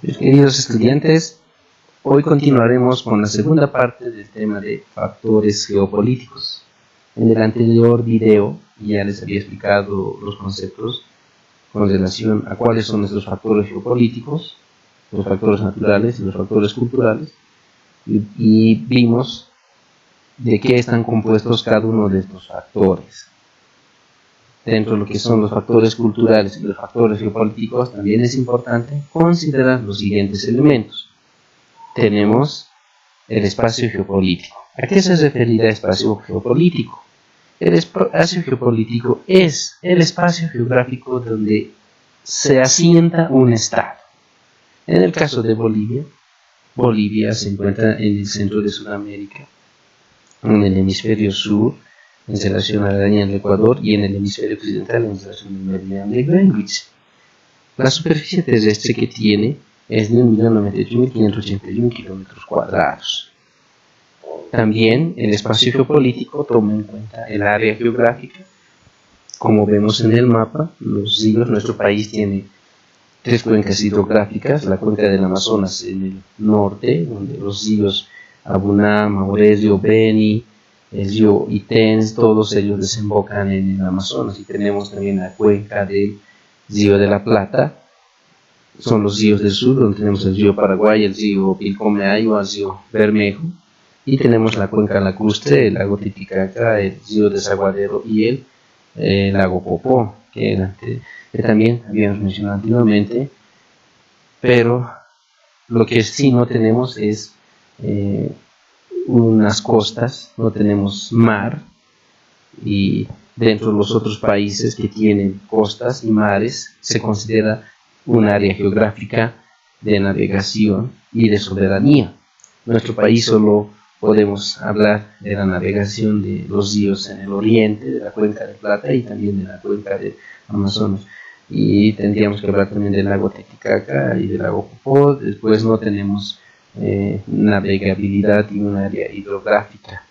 Mis queridos estudiantes, hoy continuaremos con la segunda parte del tema de factores geopolíticos. En el anterior video ya les había explicado los conceptos con relación a cuáles son nuestros factores geopolíticos, los factores naturales y los factores culturales, y vimos de qué están compuestos cada uno de estos factores. Dentro de lo que son los factores culturales y los factores geopolíticos, también es importante considerar los siguientes elementos. Tenemos el espacio geopolítico. ¿A qué se referirá espacio geopolítico? El espacio geopolítico es el espacio geográfico donde se asienta un estado. En el caso de Bolivia, Bolivia se encuentra en el centro de Sudamérica, en el hemisferio sur, en relación a la línea del Ecuador, y en el hemisferio occidental, en relación al meridiano de Greenwich. La superficie terrestre que tiene es de 1.098.581 kilómetros cuadrados. También el espacio geopolítico toma en cuenta el área geográfica. Como vemos en el mapa, los ríos, nuestro país tiene tres cuencas hidrográficas: la cuenca del Amazonas en el norte, donde los ríos Abunam, Mauresio, Beni, el río Itens, todos ellos desembocan en el Amazonas. Y tenemos también la cuenca del río de la Plata. Son los ríos del sur, donde tenemos el río Paraguay, el río Pilcomayo, el río Bermejo. Y tenemos la cuenca lacustre, el lago Titicaca, el río Desaguadero y el lago Popó, que también habíamos mencionado anteriormente. Pero lo que sí no tenemos es unas costas, no tenemos mar, y dentro de los otros países que tienen costas y mares se considera un área geográfica de navegación y de soberanía. Nuestro país solo podemos hablar de la navegación de los ríos en el oriente, de la cuenca de Plata y también de la cuenca de Amazonas. Y tendríamos que hablar también del lago Titicaca y del lago Popó. Después no tenemos navegabilidad y un área hidrográfica,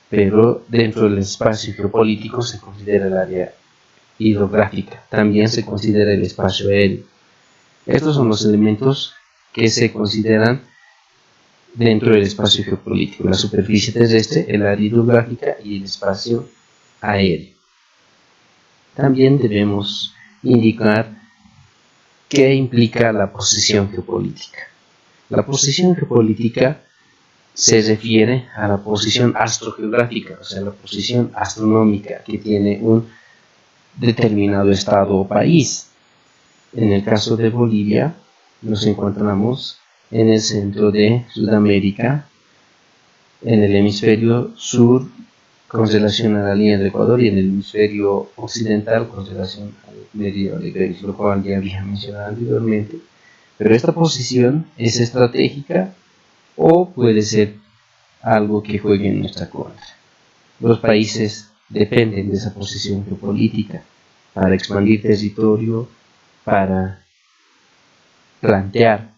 pero dentro del espacio geopolítico se considera el área hidrográfica, también se considera el espacio aéreo. Estos son los elementos que se consideran dentro del espacio geopolítico: la superficie terrestre, el área hidrográfica y el espacio aéreo. También debemos indicar qué implica la posición geopolítica. La posición geopolítica se refiere a la posición astrogeográfica, o sea, la posición astronómica que tiene un determinado estado o país. En el caso de Bolivia, nos encontramos en el centro de Sudamérica, en el hemisferio sur con relación a la línea del Ecuador, y en el hemisferio occidental con relación al meridiano de Greenwich, lo cual ya había mencionado anteriormente. Pero esta posición es estratégica o puede ser algo que juegue en nuestra contra. Los países dependen de esa posición geopolítica para expandir territorio, para plantear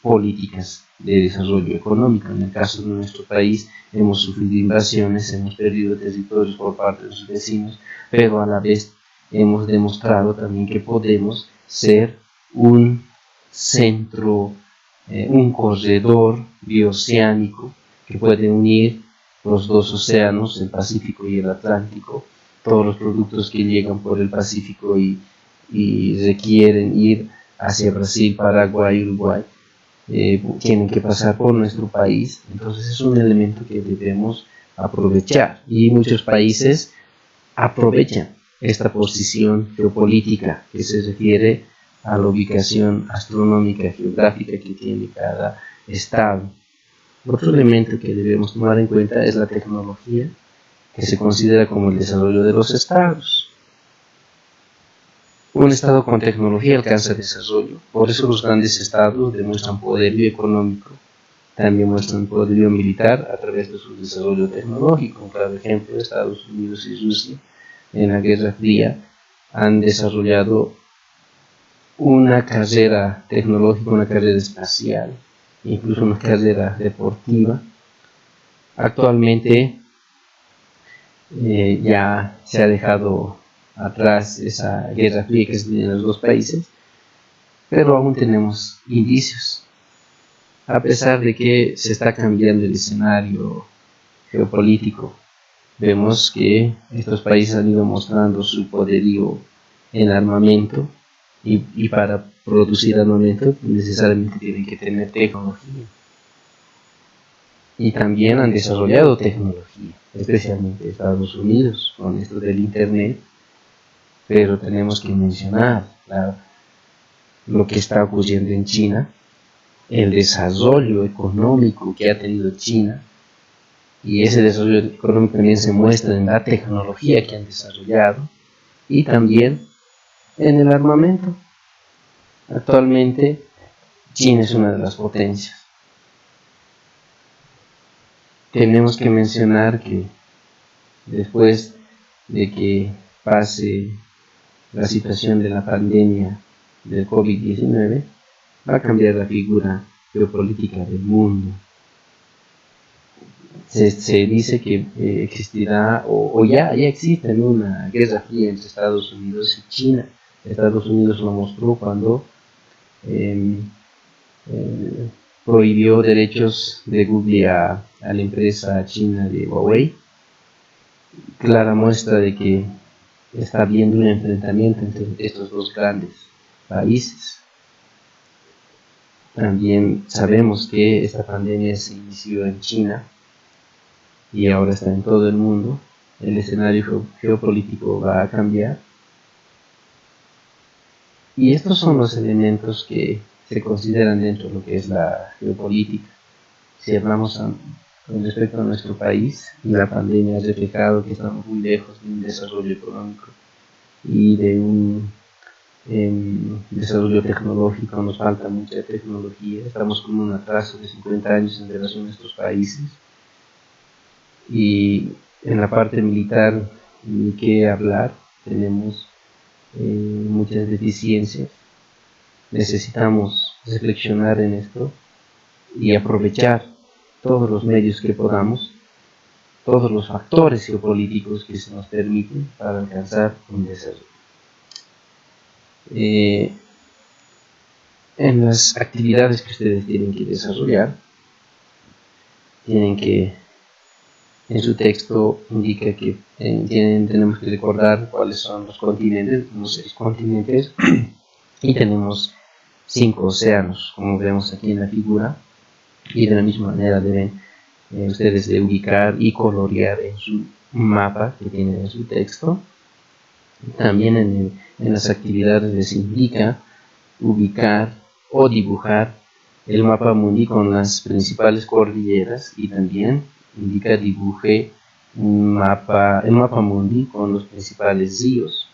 políticas de desarrollo económico. En el caso de nuestro país, hemos sufrido invasiones, hemos perdido territorios por parte de sus vecinos, pero a la vez hemos demostrado también que podemos ser un centro, un corredor bioceánico que puede unir los dos océanos, el Pacífico y el Atlántico. Todos los productos que llegan por el Pacífico y requieren ir hacia Brasil, Paraguay, Uruguay, tienen que pasar por nuestro país. Entonces es un elemento que debemos aprovechar, y muchos países aprovechan esta posición geopolítica que se refiere a la ubicación astronómica geográfica que tiene cada estado. Otro elemento que debemos tomar en cuenta es la tecnología, que se considera como el desarrollo de los estados. Un estado con tecnología alcanza desarrollo. Por eso los grandes estados demuestran poderío económico, también muestran poderío militar a través de su desarrollo tecnológico. Un claro ejemplo: Estados Unidos y Rusia en la Guerra Fría han desarrollado una carrera tecnológica, una carrera espacial, incluso una carrera deportiva. Actualmente ya se ha dejado atrás esa Guerra Fría que se tenía en los dos países, pero aún tenemos indicios. A pesar de que se está cambiando el escenario geopolítico, vemos que estos países han ido mostrando su poderío en armamento y para producir armamento necesariamente tienen que tener tecnología. Y también han desarrollado tecnología, especialmente Estados Unidos con esto del Internet, pero tenemos que mencionar lo que está ocurriendo en China, el desarrollo económico que ha tenido China, y ese desarrollo económico también se muestra en la tecnología que han desarrollado y también en el armamento. Actualmente China es una de las potencias. Tenemos que mencionar que después de que pase la situación de la pandemia del COVID-19, va a cambiar la figura geopolítica del mundo. Se dice que existirá, o ya existe una guerra fría entre Estados Unidos y China. Estados Unidos lo mostró cuando prohibió derechos de Google a la empresa china de Huawei. Clara muestra de que está habiendo un enfrentamiento entre estos dos grandes países. También sabemos que esta pandemia se inició en China y ahora está en todo el mundo. El escenario geopolítico va a cambiar. Y estos son los elementos que se consideran dentro de lo que es la geopolítica. Si hablamos con respecto a nuestro país, la pandemia ha reflejado que estamos muy lejos de un desarrollo económico y de un desarrollo tecnológico. Nos falta mucha tecnología, estamos con un atraso de 50 años en relación a nuestros países, y en la parte militar ni qué hablar, tenemos muchas deficiencias. Necesitamos reflexionar en esto y aprovechar todos los medios que podamos, todos los factores geopolíticos que se nos permiten para alcanzar un desarrollo. En las actividades que ustedes tienen que desarrollar, en su texto indica que tenemos que recordar cuáles son los 6 continentes, y tenemos 5 océanos, como vemos aquí en la figura, y de la misma manera deben ustedes de ubicar y colorear en su mapa que tienen en su texto. También en las actividades les indica ubicar o dibujar el mapa mundi con las principales cordilleras, y también indica dibuje el mapa mundi con los principales ríos.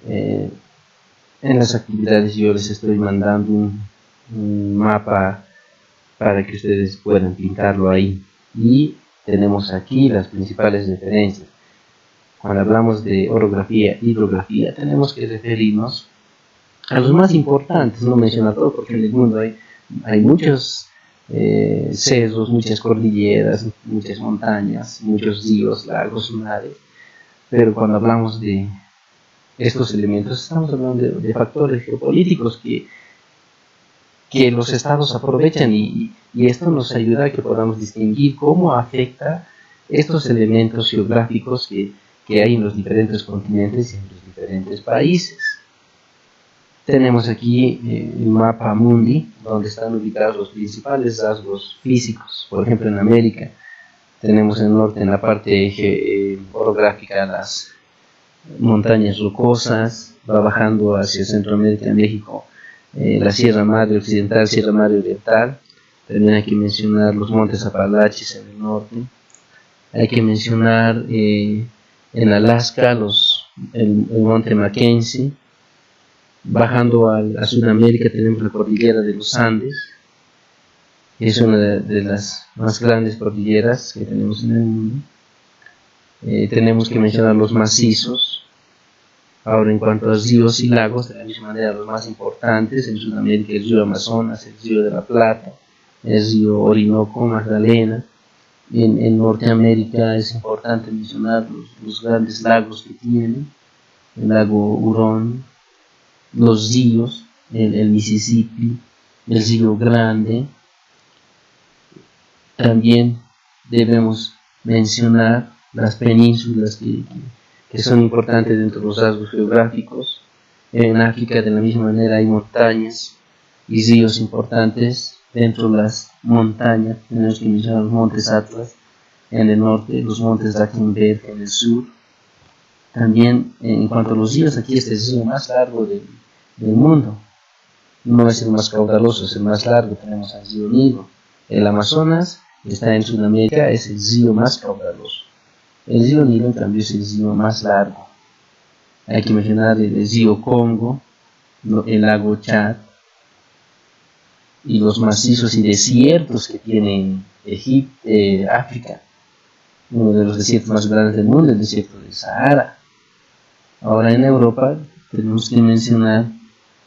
En las actividades yo les estoy mandando un mapa para que ustedes puedan pintarlo ahí, y tenemos aquí las principales referencias. Cuando hablamos de orografía, hidrografía, tenemos que referirnos a los más importantes, no mencionar todo porque en el mundo hay muchos cerros, muchas cordilleras, muchas montañas, muchos ríos, lagos, mares, pero cuando hablamos de estos elementos estamos hablando de factores geopolíticos que los estados aprovechan, y esto nos ayuda a que podamos distinguir cómo afecta estos elementos geográficos que hay en los diferentes continentes y en los diferentes países. Tenemos aquí el mapa mundi, donde están ubicados los principales rasgos físicos. Por ejemplo, en América tenemos en el norte, en la parte orográfica, las montañas rocosas. Va bajando hacia Centroamérica, México, la Sierra Madre Occidental, Sierra Madre Oriental. También hay que mencionar los montes Apalaches en el norte. Hay que mencionar en Alaska el monte Mackenzie. Bajando a Sudamérica tenemos la cordillera de los Andes, que es una de las más grandes cordilleras que tenemos en el mundo. Tenemos que mencionar los macizos. Ahora, en cuanto a ríos y lagos, de la misma manera los más importantes en Sudamérica: el río Amazonas, el río de la Plata, el río Orinoco, Magdalena. En Norteamérica es importante mencionar los grandes lagos que tienen: el lago Hurón, los ríos, el Mississippi, el Río Grande. También debemos mencionar las penínsulas que son importantes dentro de los rasgos geográficos. En África de la misma manera hay montañas y ríos importantes. Dentro de las montañas tenemos que mencionar los montes Atlas en el norte, los montes Drakensberg en el sur. También en cuanto a los ríos, aquí este es el río más largo del mundo. No es el más caudaloso, es el más largo. Tenemos al río Nilo. El Amazonas está en Sudamérica, es el río más caudaloso. El río Nilo, en cambio, es el río más largo. Hay que mencionar el río Congo, el lago Chad y los macizos y desiertos que tiene África. Uno de los desiertos más grandes del mundo, el desierto del Sahara. Ahora en Europa tenemos que mencionar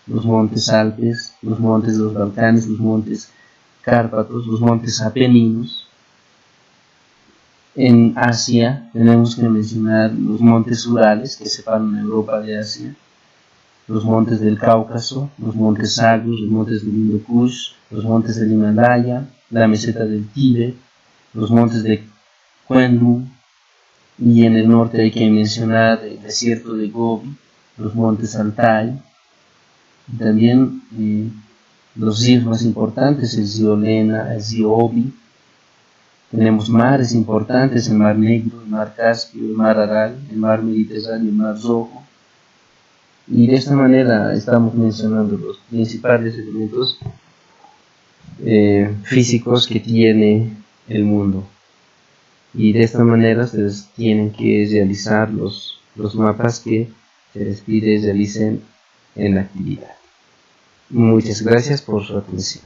los montes Alpes, los montes de los Balcanes, los montes Cárpatos, los montes Apeninos. En Asia tenemos que mencionar los montes Urales que separan Europa de Asia, los montes del Cáucaso, los montes Zagros, los montes del Hindu Kush, los montes del Himalaya, la meseta del Tíbet, los montes de Kunlun, y en el norte hay que mencionar el desierto de Gobi, los montes Altai, y también los ríos más importantes, el río Lena, el río Obi. Tenemos mares importantes, el mar Negro, el mar Caspio, el mar Aral, el mar Mediterráneo, el mar Rojo. Y de esta manera estamos mencionando los principales elementos físicos que tiene el mundo. Y de esta manera ustedes tienen que realizar los mapas que se les pide realicen en la actividad. Muchas gracias por su atención.